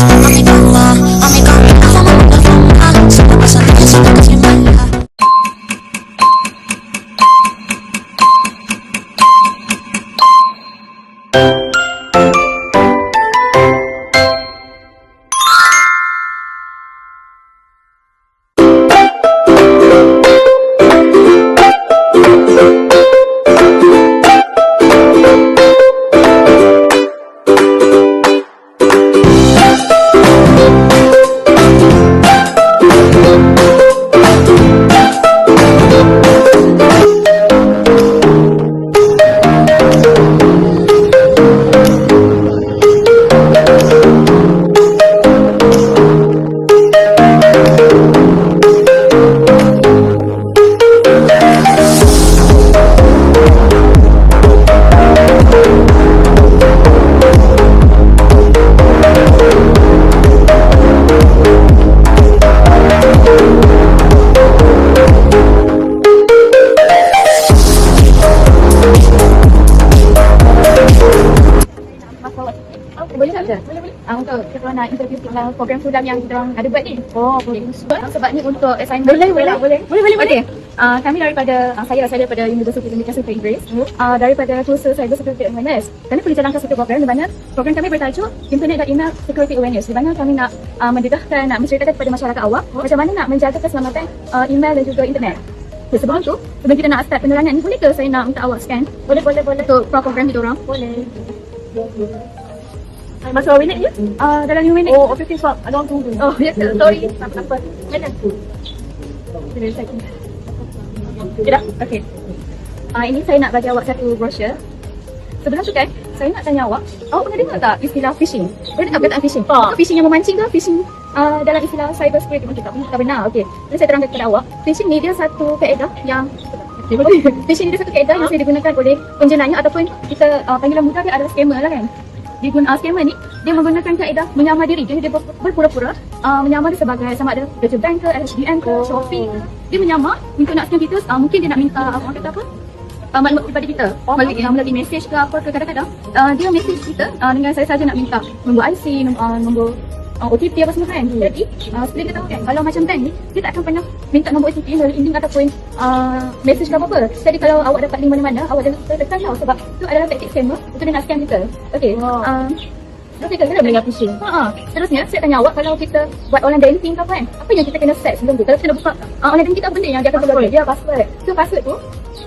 A mi cama, como una fama. Siempre pasando que siento que soy mala. Boleh tak? Boleh. Untuk kita nak interview program sulam yang kita orang ada buat ni. Oh, boleh. Sebab ni untuk assignment. Boleh. Okey. Kami daripada saya daripada University Komunikasi Inggris. Daripada kursus Cyber Security Awareness. Kami boleh jalankan satu program di mana program kami bertajuk Internet dan Email Security Awareness. Di mana kami nak mendedahkan, nak menceritakan kepada masyarakat awam macam mana nak menjaga keselamatan email dan juga internet. Okay, sebelum kita nak start penerangan ni, boleh ke saya nak minta awak scan? Boleh. Untuk program kita orang. Boleh. Masa berapa minit je? Dalam 5 minit. Oh, okay, sebab ada orang tunggu. Oh, ya ke? Sorry. Apa? Mana? Boleh saya. Okay dah? Okay. Ini saya nak bagi awak satu brochure. Sebelum tu kan, saya nak tanya awak pernah dengar tak istilah phishing? Pernah dengar perkataan phishing? Itu phishing yang memancing ke? Phishing dalam istilah cyber security mungkin tak benar. Okey. Jadi saya terangkan kepada awak, phishing ni dia satu kaedah yang phishing ni dia satu kaedah yang saya digunakan oleh penjenayah ataupun kita panggilan mudah dia adalah scammer lah kan. Scammer ni dia menggunakan kaedah menyamar diri. Jadi dia berpura-pura menyamar dia sebagai sama ada Deutsche Bank ke, LHDN ke, Shopee. Dia menyamar untuk nak scam kita. Mungkin dia nak minta orang kata apa? Maklumat pribadi kita melalui mesej ke apa ke. Kadang-kadang dia mesej kita dengan saya saja nak minta nombor IC, nombor OTP apa semua kan. Jadi seperti kita tahu kan, kalau macam bank ni dia tak akan pernah minta nombor OTP melalui link ataupun mesej ke apa-apa. Jadi kalau awak dapat link mana-mana, awak jangan tekan tau sebab itu adalah taktik scammer untuk dia nak scam kita. Okey. Terus kita kena belajar phishing. Seterusnya saya tanya awak, kalau kita buat online banking ke apa kan, apa yang kita kena set sebelum tu? Kalau kita nak buka online banking, kita apa benda yang dia akan keluar? Dia password. So password tu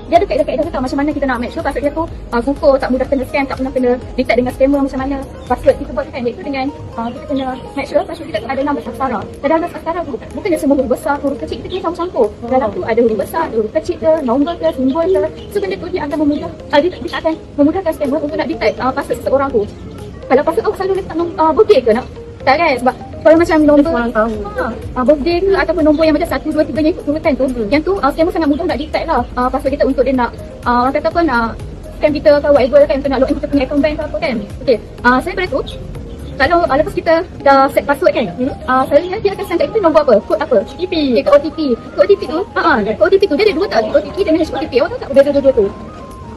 dia ada kaedah-kaedah tau macam mana kita nak make sure password dia tu kukuh, tak mudah kena scam, tak pernah kena detect dengan scammer. Macam mana password kita buat kan, iaitu dengan kita kena make sure password kita ada 16 aksara. Dan 16 aksara tu bukannya semua huruf besar, huruf kecil, kita kena campur-campur. Dalam tu ada huruf besar, huruf kecil ke, nombor ke, simbol ke. So benda tu dia akan dia akan memudahkan scammer untuk nak detect password seseorang tu. Kalau password awak selalu letak birthday ke nak? Tak kan? Sebab kalau macam nombor birthday ke ataupun nombor yang macam 1, 2, 3 yang ikut urutan tu, yang tu scammer sangat mudah nak detect lah password kita untuk dia nak orang kata apa, nak scam kita ke whatever kan, untuk nak login kita punya account bank ke apa kan. Okay, saya pada tu kalau lepas kita dah set password kan, selalunya dia akan send kat kita nombor apa? Kod apa? OTP. Okay, kod OTP. Kod OTP tu, kod OTP tu dia ada dua tau, OTP dan HOTP. Awak tahu tak beza dua-dua tu?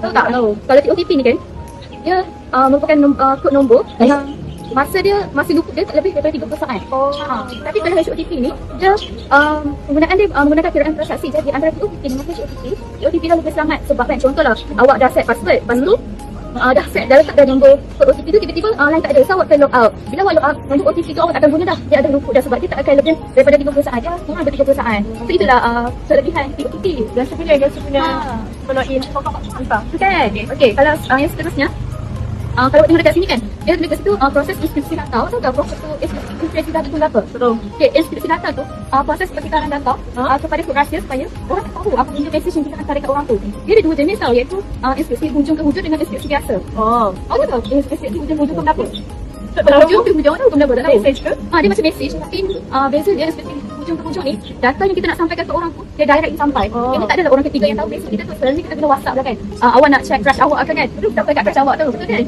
Tahu tak? Kalau OTP ni kan, dia merupakan kod nombor yang masa luput dia tak lebih daripada 30 saat. Tapi kalau HOTP ni dia menggunakan kiraan transaksi. Jadi antara OTP dengan HOTP dah lebih selamat. Sebab kan contohlah awak dah set password, lepas tu dah set, dah letak dah nombor kod OTP tu, tiba-tiba line tak ada, so awak akan log out. Bila awak log out, nombor OTP tu awak tak akan guna dah, dia ada luput dah sebab dia tak akan lebih daripada 30 saat, dia kurang daripada 30 saat. So itulah kelebihan OTP. Biasa punya login hantar. Kan? Okay, kalau yang seterusnya, kalau tengok dekat sini kan, dia dekat situ proses inskripsi data. Tahu tak proses tu inskripsi data tu apa? Betul. Okay, inskripsi data tu proses pertukaran data kepada kod rahsia supaya orang tahu apa benda mesej yang kita hantar dekat orang tu. Dia ada dua jenis tau, iaitu inskripsi hujung ke hujung dengan inskripsi biasa. Awak tahu inskripsi hujung ke berapa? Hujung ke hujung, tahu ke berapa? Tak tahu. Mesej ke? Dia macam mesej, tapi beza dia inskripsi hujung ke hujung ni, data yang kita nak sampaikan ke orang tu dia direct sampai. Ini tak adalah orang ketiga yang tahu. Mesej kita tu selalunya kita guna WhatsApp lah kan. Awak nak check crush awak kan? Aduh, dapat kat crush awak tu, betul kan?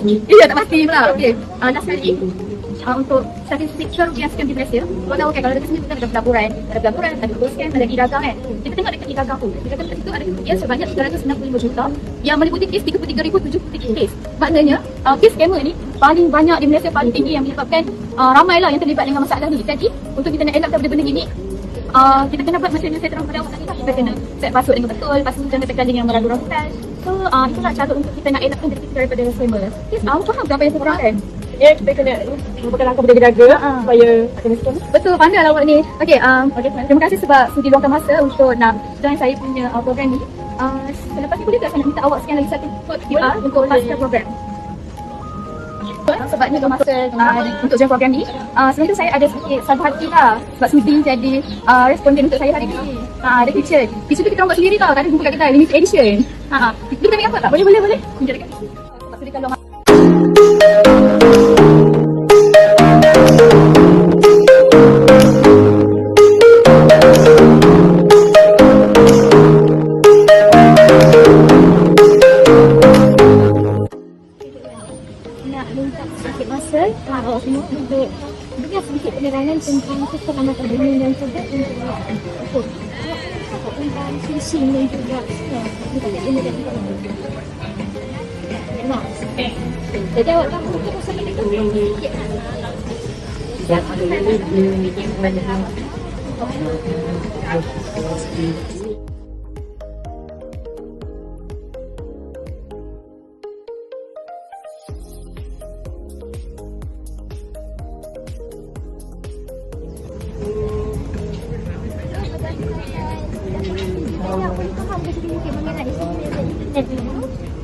Iya, tak pasti pula. Okey. Last sekali, untuk statistik kerugian scam di Malaysia. Kau tahu kan kalau dekat sini kita ada pelaburan, ada Google Scam, ada e-dagang kan. Kita tengok dekat e-dagang tu. Dekat situ ada kerugian sebanyak 365 juta yang meliputi kes 33,073 kes. Maknanya kes scammer ni paling banyak di Malaysia, paling tinggi yang menyebabkan ramailah yang terlibat dengan masalah ni. Jadi untuk kita nak elakkan benda-benda ini, kita kena buat macam yang saya terang pada awal tadi lah. Kita kena set password dengan betul, lepas tu jangan tekan link yang meragu-ragukan. So itulah cara untuk kita nak elakkan diri kita daripada scammer. Yes, awak faham ke apa yang saya terangkan? Ya, kita kena merupakan langkah berjaga-jaga supaya tak kena scam. Betul, pandai lah awak ni. Okay, terima kasih sebab sudi luangkan masa untuk nak join saya punya program ni. Selepas ni boleh tak saya nak minta awak scan lagi satu kod QR untuk masuk program? Sebabnya dah masa untuk join program ni, sebelum tu saya ada sedikit sabar hati lah sebab sudi jadi responden untuk saya hari ni. Ada kitchen. Kitchen tu kita orang buat sendiri tau, tak ada jumpa kat kedai, limited edition. Kita ambil apa tak? Boleh. Sekejap dekat. Tak sudi kalau nak minta sedikit masa semua untuk beri sedikit penerangan tentang keselamatan dunia dan juga untuk tentang phishing dan juga scam. Jadi awak tahu kita sampai dekat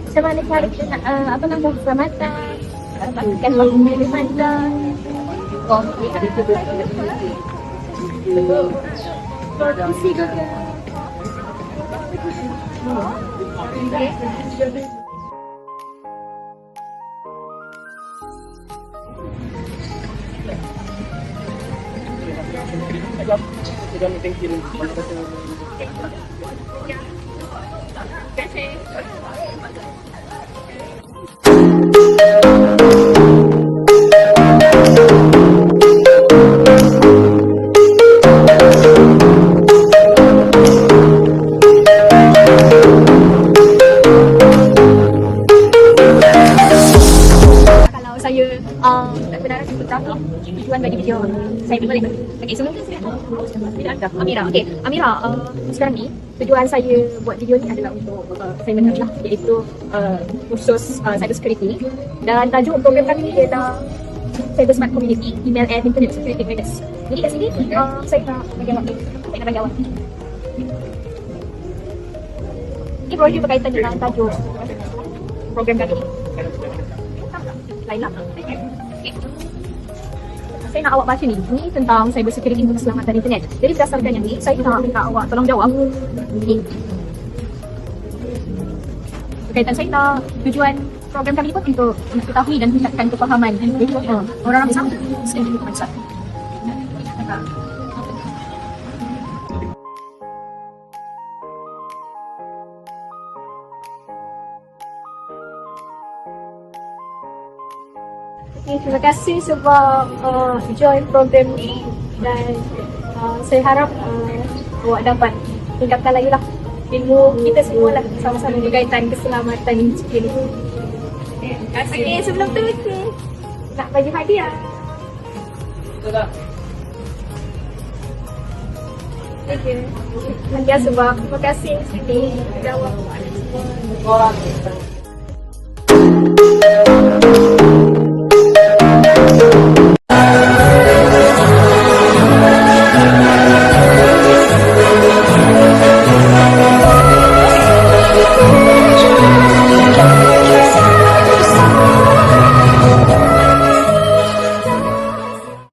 macam mana cara kita nak langkah keselamatan, pastikan lagu dari mana. Produksi juga. Tak benar untuk berapa tujuan bagi video saya boleh. Okey, sebelum tu saya Amira. Okey, Amira, sekarang ni tujuan saya buat video ni adalah untuk saya mengenal iaitu khusus cyber security, dan tajuk program kami ni ialah Cyber Smart Community Email and Internet Security Awareness. Jadi kat sini saya nak bagi awak ini projek berkaitan dengan tajuk program kami ni. Lain lah. Okay. Saya nak awak baca ni tentang cyber security untuk keselamatan internet. Jadi berdasarkan yang ni, saya nak minta awak tolong jawab ni. Berkaitan saya nak tujuan program kami pun untuk mengetahui dan tingkatkan kefahaman orang ramai sama sekali macam. Okay, terima kasih sebab join program ni, dan saya harap awak dapat tingkatkan lagi lah ilmu kita semua lah sama-sama berkaitan keselamatan ini. Okay, sebelum tu nak bagi hadiah. Okay. Hadiah sebab terima kasih sini jawab.